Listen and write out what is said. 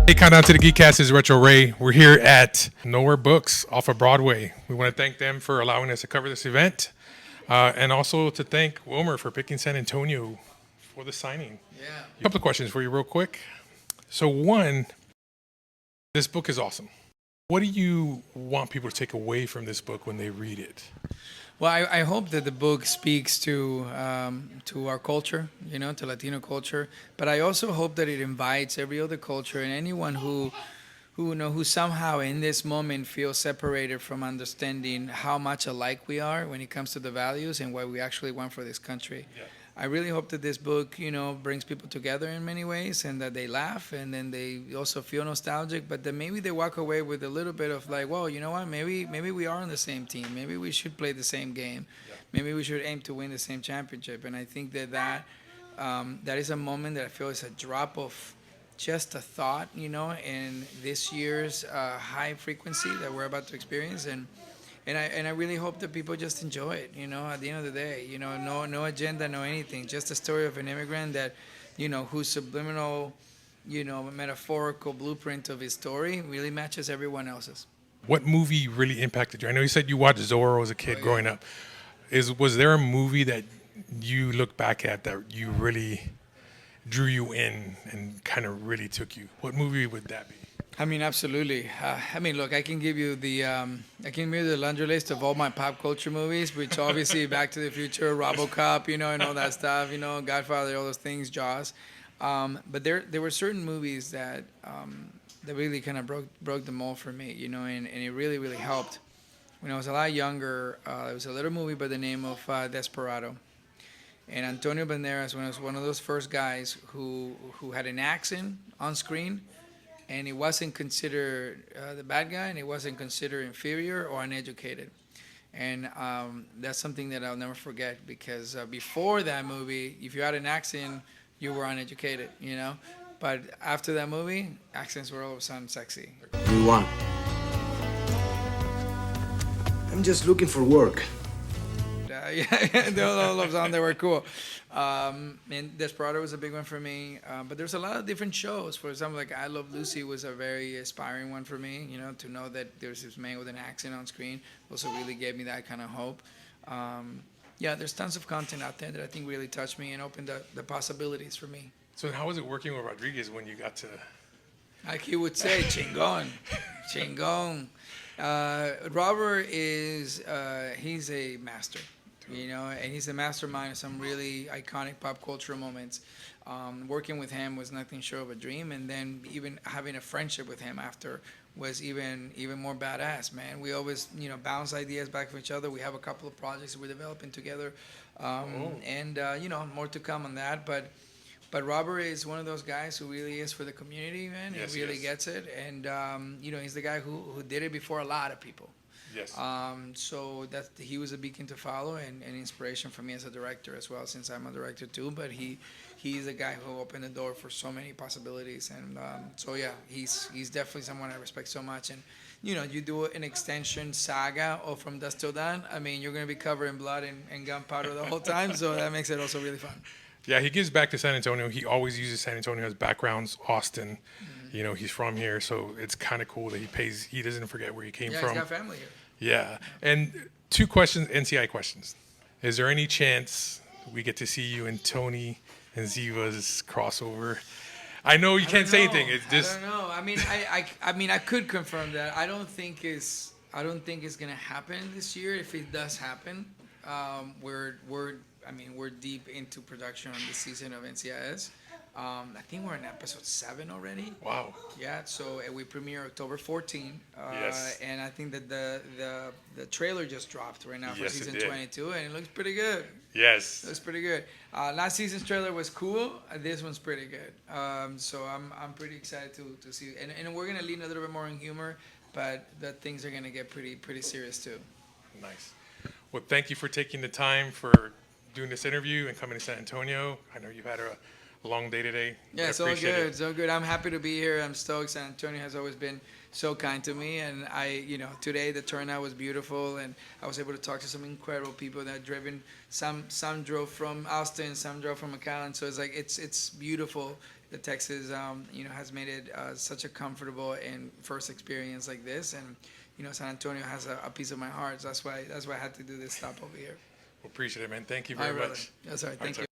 Hey, Countdown City Geeks, this is Retro Ray. We're here at Nowhere Books off of Broadway. We want to thank them for allowing us to cover this event, and also to thank Wilmer for picking San Antonio for the signing. Yeah. A couple of questions for you real quick. So one, this book is awesome. What do you want people to take away from this book when they read it? Well, I hope that the book speaks to our culture, to Latino culture. But I also hope that it invites every other culture and anyone who somehow in this moment feels separated from understanding how much alike we are when it comes to the values and what we actually want for this country. Yeah. I really hope that this book, brings people together in many ways, and that they laugh, and then they also feel nostalgic, but that maybe they walk away with a little bit of like, well, you know what? Maybe we are on the same team. Maybe we should play the same game. Yeah. Maybe we should aim to win the same championship. And I think that is a moment that I feel is a drop of just a thought, in this year's high frequency that we're about to experience. And I really hope that people just enjoy it, at the end of the day, no agenda, no anything, just a story of an immigrant that, whose subliminal, metaphorical blueprint of his story really matches everyone else's. What movie really impacted you? I know you said you watched Zorro as a kid growing up. Was there a movie that you look back at that you really drew you in and kind of really took you? What movie would that be? I mean, absolutely. Look, I can give you the laundry list of all my pop culture movies, which obviously Back to the Future, RoboCop, and all that stuff, Godfather, all those things, Jaws. But there were certain movies that really kind of broke the mold for me, and it really, really helped. When I was a lot younger, there was a little movie by the name of Desperado. And Antonio Banderas was one of those first guys who had an accent on screen, and he wasn't considered the bad guy, and he wasn't considered inferior or uneducated. And that's something that I'll never forget, because before that movie, if you had an accent, you were uneducated, But after that movie, accents were all of a sudden sexy. You want? I'm just looking for work. Yeah, all of them, they were cool. And Desperado was a big one for me. But there's a lot of different shows. For example, like I Love Lucy was a very aspiring one for me, to know that there's this man with an accent on screen also really gave me that kind of hope. Yeah, there's tons of content out there that I think really touched me and opened up the possibilities for me. So how was it working with Rodriguez when you got to... Like he would say, chingon, chingon. Robert he's a master, and he's a mastermind of some really iconic pop cultural moments. Working with him was nothing short of a dream, and then even having a friendship with him after was even more badass, man. We always, bounce ideas back from each other. We have a couple of projects that we're developing together, and more to come on that, But Robert is one of those guys who really is for the community, man. Yes, he really yes. gets it. And, he's the guy who did it before a lot of people. Yes. So he was a beacon to follow and inspiration for me as a director as well, since I'm a director too. But he's a guy who opened the door for so many possibilities. And he's definitely someone I respect so much. And, you do an extension saga or From Dusk Till Dawn, I mean, you're going to be covered in blood and gunpowder the whole time. So that makes it also really fun. Yeah, he gives back to San Antonio. He always uses San Antonio as backgrounds. Austin, he's from here, so it's kind of cool that he doesn't forget where he came from. Yeah, he's got family here. Yeah. And 2 questions, NCI questions. Is there any chance we get to see you and Tony and Ziva's crossover? I know you can't say anything. It's just... I don't know. I mean, I could confirm that. I don't think it's gonna happen this year. If it does happen, we're deep into production on this season of NCIS. I think we're in episode 7 already. Wow. Yeah, so we premiere October 14. Yes. And I think that the trailer just dropped right now for Yes, it season did. 22, and it looks pretty good. Yes. It looks pretty good. Last season's trailer was cool. This one's pretty good. So I'm pretty excited to see. And we're gonna lean a little bit more in humor, but the things are gonna get pretty serious too. Nice. Well, thank you for taking the time for doing this interview and coming to San Antonio. I know you've had a long day today. Yeah, I it's all appreciate good. it. So good. I'm happy to be here. I'm stoked. San Antonio has always been so kind to me, and today the turnout was beautiful, and I was able to talk to some incredible people that driven. Some drove from Austin, some drove from McAllen. So it's like it's beautiful. The Texas, has made it such a comfortable and first experience like this, and San Antonio has a piece of my heart. So that's why I had to do this stop over here. Appreciate it, man. Thank you All right, very brother. much. That's all right. All right, Thank you.